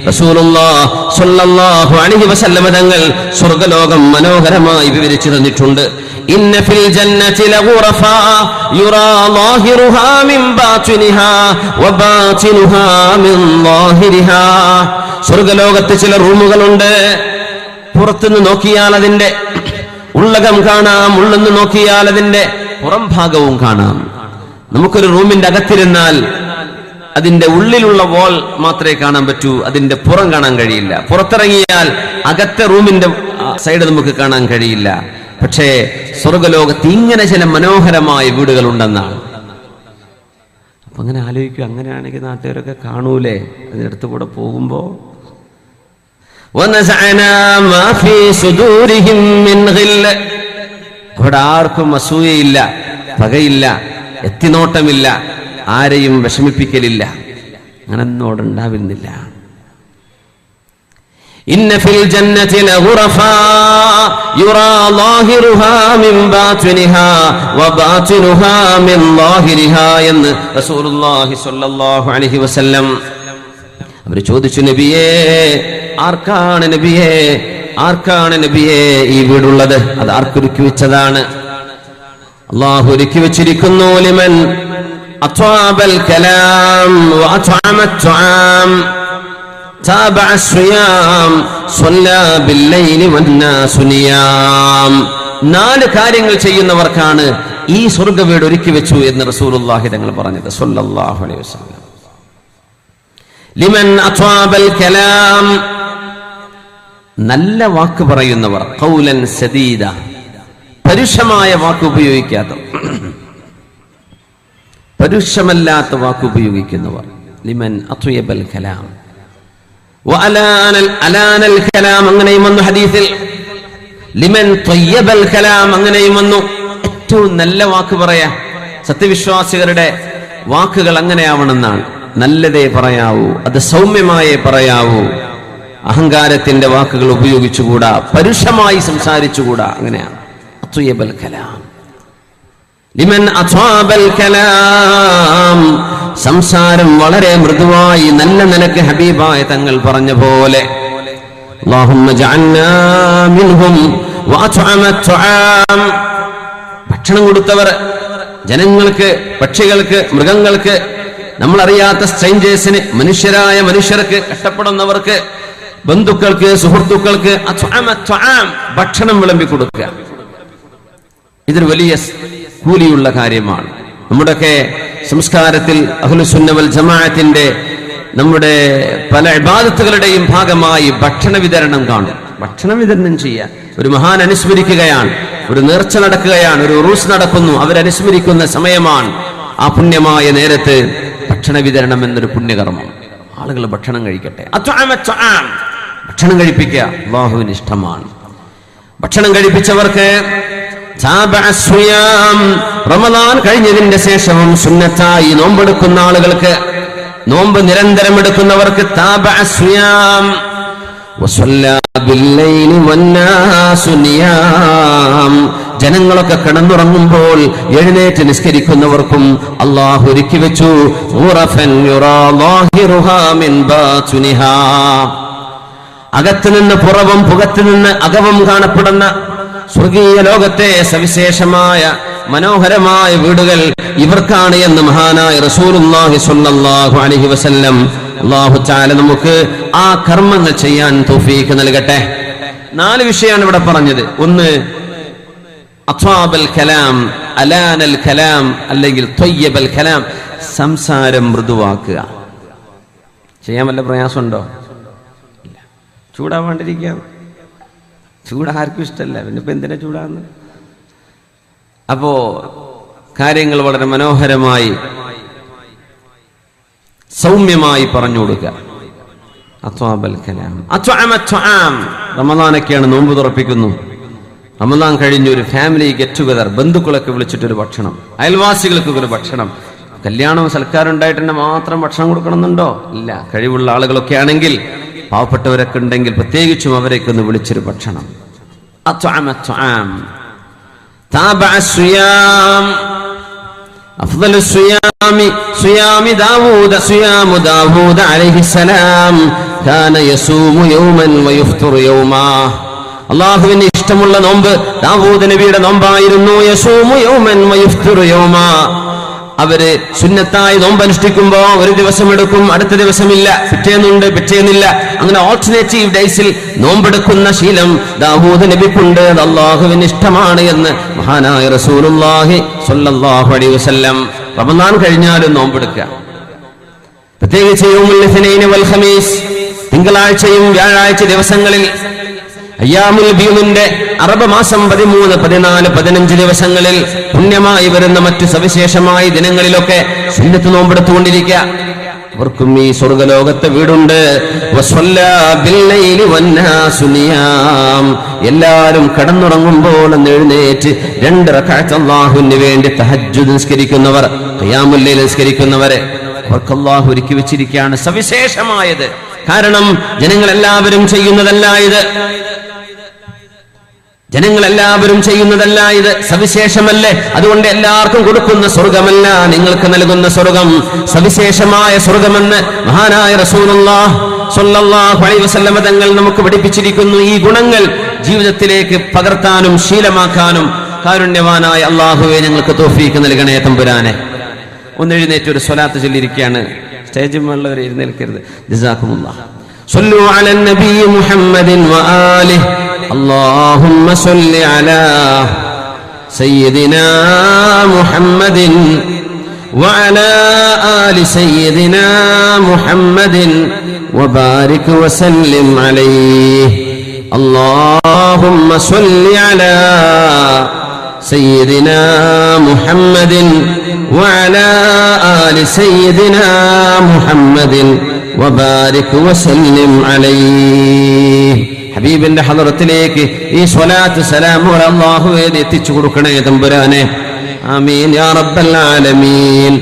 റസൂലുള്ളാഹി സ്വല്ലല്ലാഹു അലൈഹി വസല്ലം തങ്ങൾ സ്വർഗ്ഗലോകം മനോഹരമായി വിവരിച്ചു തന്നിട്ടുണ്ട്. ഇന്ന ഫിൽ ജന്നതി ലഗുറഫാ യുറാ ളാഹിറുഹാ മിൻ ബാതിനിഹാ വബാതിനുഹാ മിൻ ളാഹിരിഹാ. സ്വർഗ്ഗലോകത്ത് ചില റൂമുകളുണ്ട്. പുറത്തുനിന്ന് നോക്കിയാൽ അതിന്റെ ഉള്ളകം കാണാം, ഉള്ളെന്ന് നോക്കിയാൽ അതിന്റെ പുറം ഭാഗവും കാണാം. നമുക്കൊരു റൂമിന്റെ അകത്തിരുന്നാൽ അതിന്റെ ഉള്ളിലുള്ള വാൾ മാത്രമേ കാണാൻ പറ്റൂ, അതിന്റെ പുറം കാണാൻ കഴിയില്ല. പുറത്തിറങ്ങിയാൽ അകത്തെ റൂമിന്റെ സൈഡ് നമുക്ക് കാണാൻ കഴിയില്ല. പക്ഷേ സ്വർഗ്ഗലോകത്ത് ഇങ്ങനെ ചില മനോഹരമായ വീടുകൾ ഉണ്ടെന്നാണ്. അപ്പൊ അങ്ങനെ ആലോചിക്കും, അങ്ങനെയാണെങ്കിൽ നാട്ടുകാരൊക്കെ കാണൂലേ അതിനടുത്ത് കൂടെ പോകുമ്പോ. അവിടെ ആർക്കും അസൂയയില്ല, പകയില്ല, എത്തിനോട്ടമില്ല, ആരെയും വിഷമിപ്പിക്കലില്ല. അങ്ങനൊന്നും ഉണ്ടാവുന്നില്ല. ഇന്ന ഫിൽ ജന്നതി ലഗുറഫാ യുറാ ളാഹിറുഹാ മിൻ ബാതിനിഹാ വബാതിനുഹാ മിൻ ളാഹിരിഹാ എന്ന് റസൂലുള്ളാഹി സ്വല്ലല്ലാഹു അലൈഹി വസല്ലം. അവർ ചോദിച്ചു, നബിയേ, ആർക്കാണ് നബിയേ, ആർക്കാണ് നബിയേ ഈ വീടുള്ളത്? അത് ആർക്കൊരുക്കി വെച്ചതാണ്? അല്ലാഹു ഒരുക്കി വെച്ചിരിക്കുന്നു. ലിമൻ അത്വാബൽ കലാം വഅത്അമത് തുആം താബഅ സിയാം സ്വല്ലാ ബില്ലൈലി വന്നാസു നിയാം. 4 കാര്യങ്ങൾ ചെയ്യുന്നവർക്കാണ് ഈ സ്വർഗ്ഗ വീട് ഒരുക്കി വെച്ചു എന്ന് റസൂലുള്ളാഹി തങ്ങൾ പറഞ്ഞത് സ്വല്ലല്ലാഹു അലൈഹി വസല്ലം. ലിമൻ അത്വാബൽ കലാം, നല്ല വാക്ക് പറയുന്നവർ, ഖൗലൻ സദീദ, പരുഷമായ വാക്ക് ഉപയോഗിക്കാത്ത, പരുഷമല്ലാത്ത വാക്ക് ഉപയോഗിക്കുന്നവർ. ലിമൻ അത്വയബൽ കലാം വഅലാനൽ കലാം, അങ്ങനെയും വന്നു ഹദീസിൽ. ലിമൻ ത്വയ്യബൽ കലാം, അങ്ങനെയും വന്നു. ഏറ്റവും നല്ല വാക്ക് പറയാ. സത്യവിശ്വാസികളുടെ വാക്കുകൾ അങ്ങനെയാവണമെന്നാണ്. നല്ലതേ പറയാവൂ, അത് സൗമ്യമായേ പറയാവൂ. അഹങ്കാരത്തിന്റെ വാക്കുകൾ ഉപയോഗിച്ചുകൂടാ, പരുഷമായി സംസാരിച്ചുകൂടാ. അങ്ങനെയാണ് അത്വയബൽ കലാം. ലിമൻ അത്വാബൽ കലാം, സംസാരം വളരെ മൃദുവായി നല്ല നിലക്ക് ഹബീബായ തങ്ങൾ പറഞ്ഞ പോലെ. അല്ലാഹുമ്മ ജഅൽനാ മിൻഹും വഅത്അമത് തുആം, ഭക്ഷണം കൊടുത്തവർ, ജനങ്ങൾക്ക്, പക്ഷികൾക്ക്, മൃഗങ്ങൾക്ക്, നമ്മളറിയാത്ത സ്ട്രേഞ്ചേഴ്സിന്, മനുഷ്യരായ മനുഷ്യർക്ക്, കഷ്ടപ്പെടുന്നവർക്ക്, ബന്ധുക്കൾക്ക്, സുഹൃത്തുക്കൾക്ക് അത്അമത് തുആം, ഭക്ഷണം വിളമ്പി കൊടുക്കുക. ഇതൊരു വലിയ കൂലിയുള്ള കാര്യമാണ്. നമ്മുടെയൊക്കെ സംസ്കാരത്തിൽ അഹ്ലുസുന്ന വൽ ജമാഅത്തിന്റെ നമ്മുടെ പല ഇബാദത്തുകളുടെയും ഭാഗമായി ഭക്ഷണ വിതരണം കാണും. ഭക്ഷണ വിതരണം ചെയ്യാൻ ഒരു മഹാൻ അനുസ്മരിക്കുകയാണ്, ഒരു നേർച്ച നടക്കുകയാണ്, ഒരു ഉറൂസ് നടക്കുന്നു, അവരനുസ്മരിക്കുന്ന സമയമാണ്. ആ പുണ്യമായ നേരത്ത് ഭക്ഷണ വിതരണം എന്നൊരു പുണ്യകർമ്മം. ആളുകൾ ഭക്ഷണം കഴിക്കട്ടെ. ഭക്ഷണം കഴിപ്പിക്കുക അല്ലാഹുവിന് ഇഷ്ടമാണ്. ഭക്ഷണം കഴിപ്പിച്ചവർക്ക് റമദാൻ കഴിഞ്ഞതിന്റെ ശേഷവും സുന്നത്തായി നോമ്പെടുക്കുന്ന ആളുകൾക്ക്, നോമ്പ് നിരന്തരം എടുക്കുന്നവർക്ക് ജനങ്ങളൊക്കെ കിടന്നുറങ്ങുമ്പോൾ എഴുന്നേറ്റ് നിസ്കരിക്കുന്നവർക്കും അല്ലാഹു ഒരുക്കി വെച്ചു. അകത്തു നിന്ന് പുറവും പുറത്തു നിന്ന് അകവും കാണപ്പെടുന്ന സ്വർഗീയ ലോകത്തെ സവിശേഷമായ മനോഹരമായ വീടുകൾ ഇവർക്കാണ് എന്ന് മഹാനായ റസൂലുള്ളാഹി സ്വല്ലല്ലാഹു അലൈഹി വസല്ലം. അല്ലാഹു തആല നമുക്ക് ആ കർമ്മങ്ങൾ ചെയ്യാൻ തൗഫീഖ് നൽകട്ടെ. 4 വിഷയമാണ് ഇവിടെ പറഞ്ഞത്. ഒന്ന് അത്വാബൽ കലാം, അലാനൽ കലാം, അല്ലെങ്കിൽ ത്വയ്യബൽ കലാം, സംസാരം മൃദുവാക്കുക. ചെയ്യാൻ വല്ല പ്രയാസമുണ്ടോ? ഇല്ല. ചൂടാവാണ്ടിരിക്കാം. ചൂട് ആർക്കും ഇഷ്ടമല്ല, പിന്നെ ഇപ്പൊ എന്തിനാ ചൂടാന്ന്? അപ്പോ കാര്യങ്ങൾ വളരെ മനോഹരമായി സൗമ്യമായി പറഞ്ഞു കൊടുക്കുക. അത്വാബൽ കലാം, അത്വഅമത് തുആം. റമദാനൊക്കെയാണ്, നോമ്പ് തുറപ്പിക്കുന്നു. റമദാൻ കഴിഞ്ഞ് ഒരു ഫാമിലി ഗെറ്റ് ടുഗദർ, ബന്ധുക്കളൊക്കെ വിളിച്ചിട്ടൊരു ഭക്ഷണം, അയൽവാസികൾക്കൊക്കെ ഒരു ഭക്ഷണം. കല്യാണവും സൽക്കാരം ഉണ്ടായിട്ട് മാത്രം ഭക്ഷണം കൊടുക്കണമെന്നുണ്ടോ? ഇല്ല. കഴിവുള്ള ആളുകളൊക്കെ ആണെങ്കിൽ, പാവപ്പെട്ടവരൊക്കെ ഉണ്ടെങ്കിൽ പ്രത്യേകിച്ചും അവരൊക്കെ ഒന്ന് വിളിച്ചൊരു ഭക്ഷണം. അത്വഅമത് തുആം. താബഅ സിയാം. അഫ്ദലു സിയാമി സിയാമു ദാവൂദ അലൈഹിസ്സലാം. കാന യസൂമു യൗമൻ വയഫ്തുറു യൗമാ. അല്ലാഹുവിന് ഇഷ്ടമുള്ള നോമ്പ് ദാവൂദ് നബിയുടെ നോമ്പായിരുന്നു. യസൂമു യൗമൻ വയഫ്തുറു യൗമാ. അവര് സുന്നത്തായി നോമ്പനുഷ്ഠിക്കുമ്പോ ഒരു ദിവസം എടുക്കും, അടുത്ത ദിവസമില്ല, പിറ്റേന്നുണ്ട്, പിറ്റേന്നില്ല, അങ്ങനെ ഓൾട്ടർനേറ്റീവ് ഡേയ്സിൽ നോമ്പെടുക്കുന്ന ശീലം ദാവൂദ് നബിക്കുണ്ട്. അത് അല്ലാഹുവിന് ഇഷ്ടമാണ് എന്ന് മഹാനായ റസൂലുള്ളാഹി സ്വല്ലല്ലാഹു അലൈഹി വസല്ലം. റമദാൻ കഴിഞ്ഞാലും നോമ്പെടുക്കുക, പ്രത്യേകിച്ച് യൗമുൽ ഇത്നൈൻ വൽ ഖമീസ്, തിങ്കളാഴ്ചയും വ്യാഴാഴ്ച ദിവസങ്ങളിൽ അയ്യാമുൽ ബീദിന്റെ അറബ് മാസം 13, 14, 15 ദിവസങ്ങളിൽ പുണ്യമായി വരുന്ന മറ്റു സവിശേഷമായ ദിനങ്ങളിലൊക്കെ സുന്നത്ത് നോമ്പെടുത്തുകൊണ്ടിരിക്കുക. അവർക്കും ഈ സ്വർഗലോകത്തെ വീടുണ്ട്. എല്ലാരും കടന്നുറങ്ങുമ്പോൾ എഴുന്നേറ്റ് 2 റക്അത്ത് അല്ലാഹുവിന് വേണ്ടി തഹജ്ജുദ് നിസ്കരിക്കുന്നവർ, ഖിയാമുൽ ലൈൽ നിസ്കരിക്കുന്നവരെ അവർക്ക് അല്ലാഹു ഒരുക്കി വെച്ചിരിക്കുകയാണ് സവിശേഷമായത്. കാരണം ജനങ്ങളെല്ലാവരും ചെയ്യുന്നതല്ല ഇത്, ജനങ്ങളെല്ലാവരും ചെയ്യുന്നതല്ല ഇത്, സവിശേഷമല്ലേ? അതുകൊണ്ട് എല്ലാവർക്കും കൊടുക്കുന്ന സ്വർഗമല്ല നിങ്ങൾക്ക് നൽകുന്ന സ്വർഗം, സവിശേഷമായ സ്വർഗമെന്ന് മഹാനായ റസൂലുള്ളാഹി സ്വല്ലല്ലാഹു അലൈഹി വസല്ലം തങ്ങൾ നമുക്ക് പഠിപ്പിച്ചിരിക്കുന്നു. ഈ ഗുണങ്ങൾ ജീവിതത്തിലേക്ക് പകർത്താനും ശീലമാക്കാനും കാരുണ്യവാനായ അല്ലാഹുവേ ഞങ്ങൾക്ക് തൗഫീഖ് നൽകണേ തമ്പുരാനെ. ഒന്ന് എഴുന്നേറ്റ് ഒരു സ്വലാത്ത് ചൊല്ലിയിരിക്കുകയാണ്. സ്റ്റേജിൽ ഉള്ളവർ എഴുന്നേൽക്കരുത്. ജസാക്കുമുല്ലാഹ്. صلوا على النبي محمد وآله اللهم صل على سيدنا محمد وعلى آل سيدنا محمد وبارك وسلم عليه اللهم صل على سيدنا محمد وعلى آل سيدنا محمد وبارك وسلم عليه. ഹബീബിന്റെ ഹളറത്തിലേക്ക് ഈ സ്വലാത്ത് സലാമുകൾ അല്ലാഹുവേ എത്തിച്ചു കൊടുക്കണേ തമ്പുരാനെ. ആമീൻ യാ റബ്ബൽ ആലമീൻ.